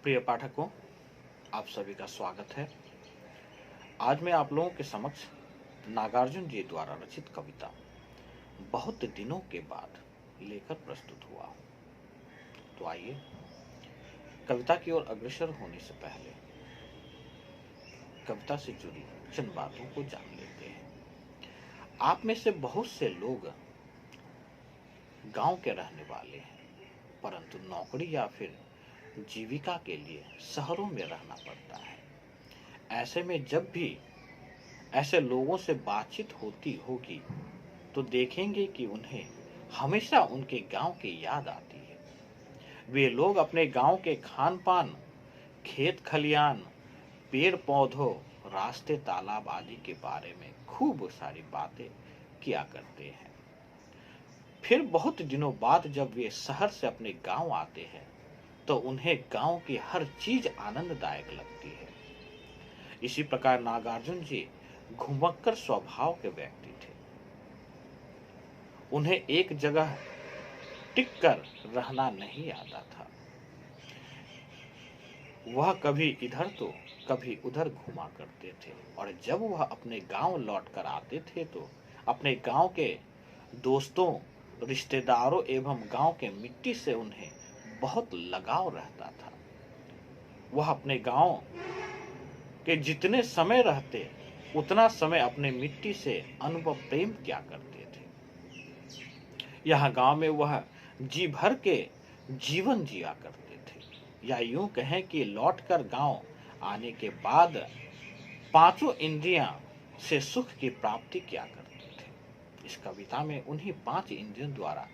प्रिय पाठकों, आप सभी का स्वागत है। आज मैं आप लोगों के समक्ष नागार्जुन जी द्वारा रचित कविता बहुत दिनों के बाद लेकर प्रस्तुत हुआ हूं। तो आइए कविता की ओर अग्रसर होने से पहले कविता से जुड़ी चंद बातों को जान लेते हैं। आप में से बहुत से लोग गांव के रहने वाले हैं, परंतु नौकरी या फिर जीविका के लिए शहरों में रहना पड़ता है। ऐसे में जब भी ऐसे लोगों से बातचीत होती होगी तो देखेंगे कि उन्हें हमेशा उनके गांव की याद आती है। वे लोग अपने गांव के खान पान, खेत खलियान, पेड़ पौधों, रास्ते, तालाब आदि के बारे में खूब सारी बातें किया करते हैं। फिर बहुत दिनों बाद जब वे शहर से अपने गांव आते हैं तो उन्हें गांव की हर चीज आनंददायक लगती है। इसी प्रकार नागार्जुन जी घुमक्कर स्वभाव के व्यक्ति थे। उन्हें एक जगह टिककर रहना नहीं आता था। वह कभी इधर तो कभी उधर घुमा करते थे और जब वह अपने गांव लौटकर आते थे तो अपने गांव के दोस्तों, रिश्तेदारों एवं गांव के मिट्टी से उन्हें बहुत लगाव रहता था। वह अपने गांव के जितने समय रहते उतना समय अपने मिट्टी से अनुभव प्रेम किया करते थे। यह गांव में वह जी भर के जीवन जिया करते थे, या यूं कहें कि लौटकर गांव आने के बाद पांचों इंद्रियां से सुख की प्राप्ति किया करते थे। इस कविता में उन्हीं 5 इंद्रियों द्वारा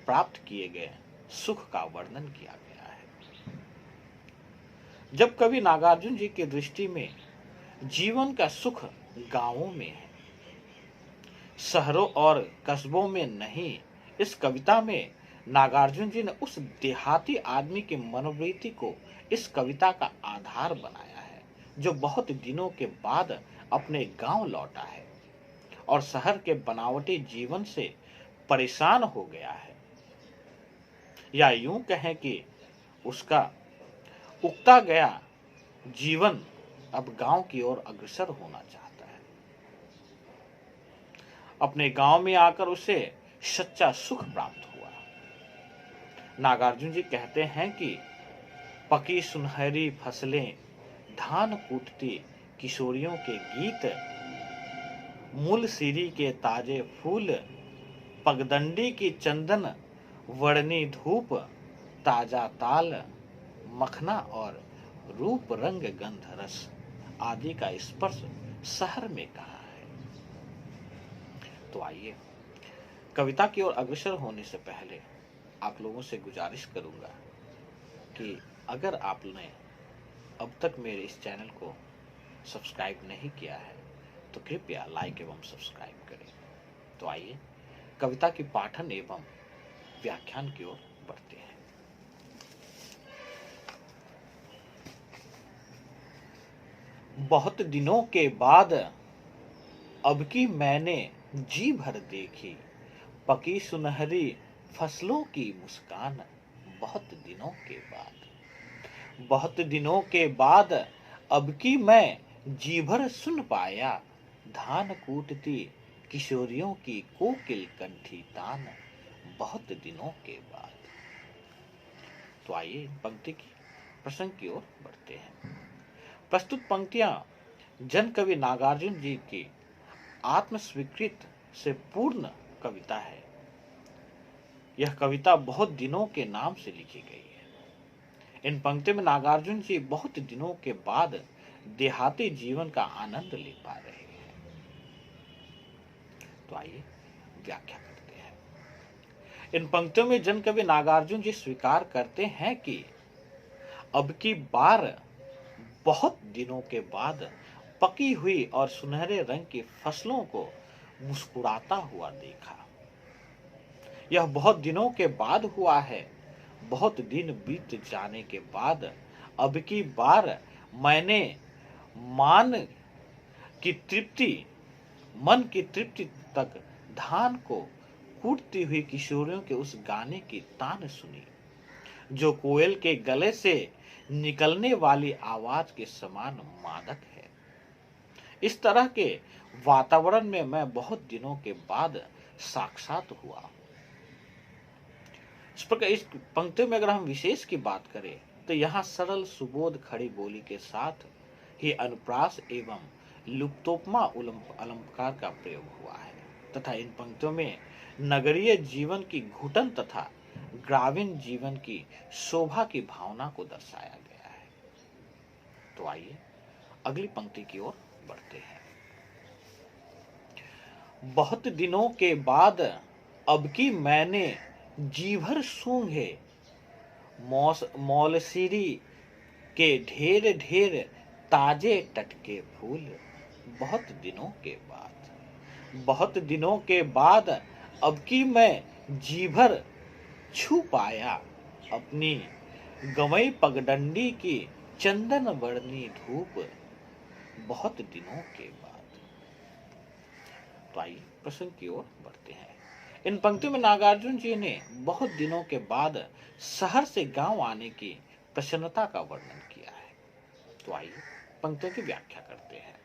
प्राप्त किए गए सुख का वर्णन किया गया है। जब कवि नागार्जुन जी की दृष्टि में जीवन का सुख गांवों में है, शहरों और कस्बों में नहीं, इस कविता में नागार्जुन जी ने उस देहाती आदमी की मनोवृत्ति को इस कविता का आधार बनाया है, जो बहुत दिनों के बाद अपने गांव लौटा है और शहर के बनावटी जीवन से परेशान हो गया है, या यूं कहें कि उसका उगता गया जीवन अब गांव की ओर अग्रसर होना चाहता है। अपने गांव में आकर उसे सच्चा सुख प्राप्त हुआ। नागार्जुन जी कहते हैं कि पकी सुनहरी फसलें, धान कूटती किशोरियों के गीत, मूल सीरी के ताजे फूल, पगडंडी की चंदन वर्णी धूप, ताजा ताल, मखना और रूप रंग गंध रस आदि का स्पर्श शहर में कहा है। तो आइए कविता की ओर अग्रसर होने से पहले आप लोगों से गुजारिश करूंगा कि अगर आपने अब तक मेरे इस चैनल को सब्सक्राइब नहीं किया है तो कृपया लाइक एवं सब्सक्राइब करें। तो आइए कविता की पाठन एवं व्याख्यान की ओर बढ़ते हैं। बहुत दिनों के बाद अब की मैंने जी भर देखी, पकी सुनहरी फसलों की मुस्कान। बहुत दिनों के बाद, बहुत दिनों के बाद अब की मैं जी भर सुन पाया, धान कूटती किशोरियों की कोकिल कंठी तान। बहुत दिनों के बाद। तो आइए पंक्ति की प्रसंग की ओर बढ़ते हैं। प्रस्तुत पंक्तियां जन कवि नागार्जुन जी की आत्मस्वीकृत से पूर्ण कविता है। यह कविता बहुत दिनों के नाम से लिखी गई है। इन पंक्तियों में नागार्जुन जी बहुत दिनों के बाद देहाती जीवन का आनंद ले पा रहे हैं। तो आइए व्याख्या करते हैं। इन पंक्तियों में जन कवि नागार्जुन जी स्वीकार करते हैं कि अब की बार बहुत दिनों के बाद पकी हुई और सुनहरे रंग की फसलों को मुस्कुराता हुआ देखा। यह बहुत दिनों के बाद हुआ है। बहुत दिन बीत जाने के बाद अब की बार मैंने मन की तृप्ति तक धान को कूटती हुई किशोरियों के उस गाने की तान सुनी, जो कोयल के गले से निकलने वाली आवाज के समान मादक है। इस तरह के वातावरण में मैं बहुत दिनों के बाद साक्षात हुआ। इस प्रकार इस पंक्ति में अगर हम विशेष की बात करें तो यहाँ सरल सुबोध खड़ी बोली के साथ ही अनुप्रास एवं लुप्तोपमा अलंकार का प्रयोग हुआ है तथा इन पंक्तियों में नगरीय जीवन की घुटन तथा ग्रामीण जीवन की शोभा की भावना को दर्शाया गया है। तो आइए अगली पंक्ति की ओर बढ़ते हैं। बहुत दिनों के बाद अब की मैंने जी भर सूंघे मौलसीरी के ढेर ढेर ताजे टटके फूल। बहुत दिनों के बाद अब की मैं जी भर छू पाया अपनी गमई पगडंडी की चंदन वर्णी धूप। बहुत दिनों के बाद। तो आइए प्रश्न की ओर बढ़ते हैं। इन पंक्तियों में नागार्जुन जी ने बहुत दिनों के बाद शहर से गांव आने की प्रसन्नता का वर्णन किया है। तो आइए पंक्तियों की व्याख्या करते हैं।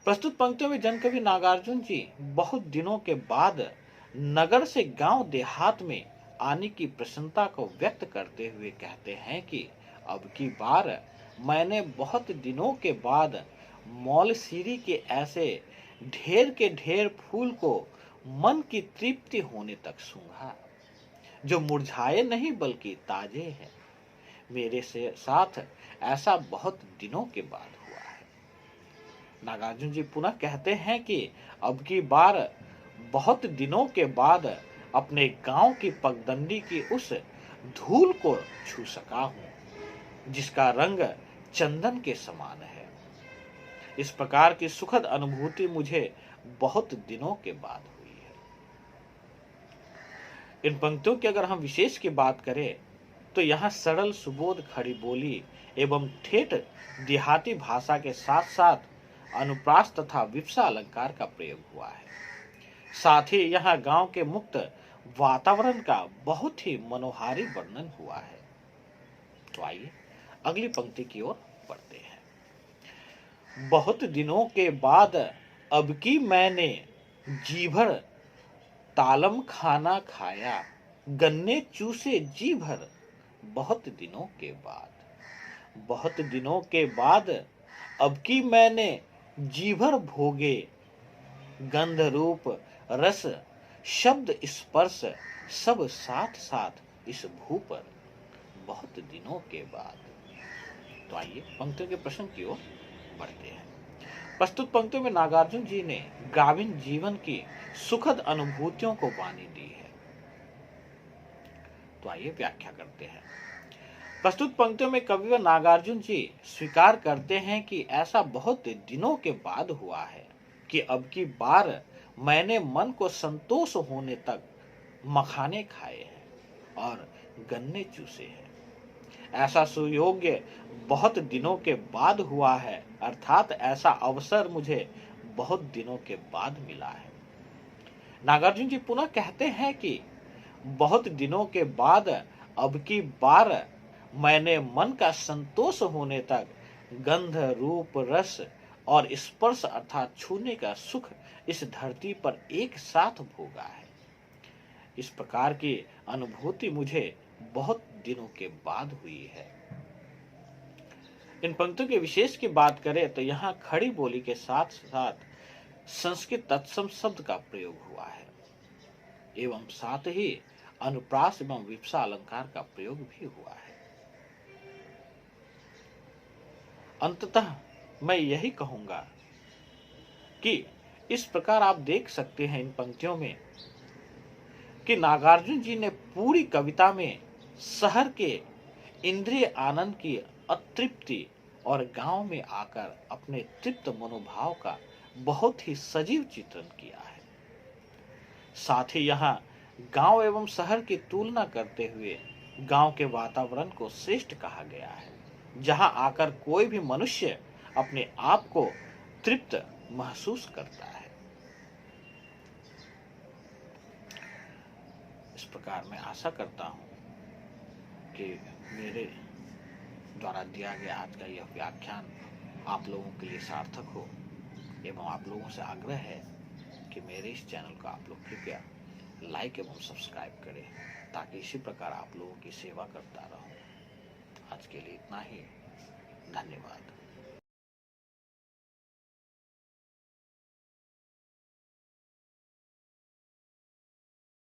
प्रस्तुत पंक्तियों में जनकवि नागार्जुन जी बहुत दिनों के बाद नगर से गांव देहात में आने की प्रसन्नता को व्यक्त करते हुए कहते हैं कि अब की बार मैंने बहुत दिनों के बाद मौलसीरी के ऐसे ढेर के ढेर फूल को मन की तृप्ति होने तक सूंघा जो मुरझाए नहीं बल्कि ताजे हैं। मेरे से साथ ऐसा बहुत दिनों के बाद हुआ है। नागार्जुन जी पुनः कहते हैं कि अब की बार बहुत दिनों के बाद अपने गांव की पगडंडी की उस धूल को छू सका हूं जिसका रंग चंदन के समान है। इस प्रकार की सुखद अनुभूति मुझे बहुत दिनों के बाद हुई है। इन पंक्तियों की अगर हम विशेष की बात करें तो यहाँ सरल सुबोध खड़ी बोली एवं ठेठ देहाती भाषा के साथ साथ अनुप्रास तथा विप्सा अलंकार का प्रयोग हुआ है। साथ ही यहाँ गांव के मुक्त वातावरण का बहुत ही मनोहारी वर्णन हुआ है। तो आइए अगली पंक्ति की ओर बढ़ते हैं। बहुत दिनों के बाद अब की मैंने जी भर तालम खाना खाया गन्ने चूसे जी भर। बहुत दिनों के बाद अब की मैंने जी भर भोगे गंध रूप रस शब्द स्पर्श सब साथ साथ इस भू पर। बहुत दिनों के बाद। तो आइए पंक्तियों के प्रश्न की ओर बढ़ते हैं। प्रस्तुत पंक्तियों में नागार्जुन जी ने ग्रामीण जीवन की सुखद अनुभूतियों को वाणी दी है। तो आइए व्याख्या करते हैं। प्रस्तुत पंक्तियों में कविवर नागार्जुन जी स्वीकार करते हैं कि ऐसा बहुत दिनों के बाद हुआ है कि अब की बार मैंने मन को संतोष होने तक मखाने खाए हैं और गन्ने चूसे हैं। ऐसा सुयोग्य बहुत दिनों के बाद हुआ है अर्थात ऐसा अवसर मुझे बहुत दिनों के बाद मिला है। नागार्जुन जी पुनः कहते हैं कि बहुत दिनों के बाद अब की बार मैंने मन का संतोष होने तक गंध रूप रस और स्पर्श अर्थात छूने का सुख इस धरती पर एक साथ भोगा है। इस प्रकार की अनुभूति मुझे बहुत दिनों के बाद हुई है। इन पंक्तियों के विशेष की बात करें तो यहाँ खड़ी बोली के साथ साथ संस्कृत तत्सम शब्द का प्रयोग हुआ है एवं साथ ही अनुप्रास एवं विप्सा अलंकार का प्रयोग भी हुआ है। अंततः मैं यही कहूंगा कि इस प्रकार आप देख सकते हैं इन पंक्तियों में कि नागार्जुन जी ने पूरी कविता में शहर के इंद्रिय आनंद की अतृप्ति और गांव में आकर अपने तृप्त मनोभाव का बहुत ही सजीव चित्रण किया है। साथ ही यहाँ गांव एवं शहर की तुलना करते हुए गांव के वातावरण को श्रेष्ठ कहा गया है जहां आकर कोई भी मनुष्य अपने आप को तृप्त महसूस करता है। इस प्रकार मैं आशा करता हूं कि मेरे द्वारा दिया गया आज का यह व्याख्यान आप लोगों के लिए सार्थक हो, एवं आप लोगों से आग्रह है कि मेरे इस चैनल को आप लोग कृपया लाइक एवं सब्सक्राइब करें, ताकि इसी प्रकार आप लोगों की सेवा करता रहूं। आज के लिए इतना ही। धन्यवाद।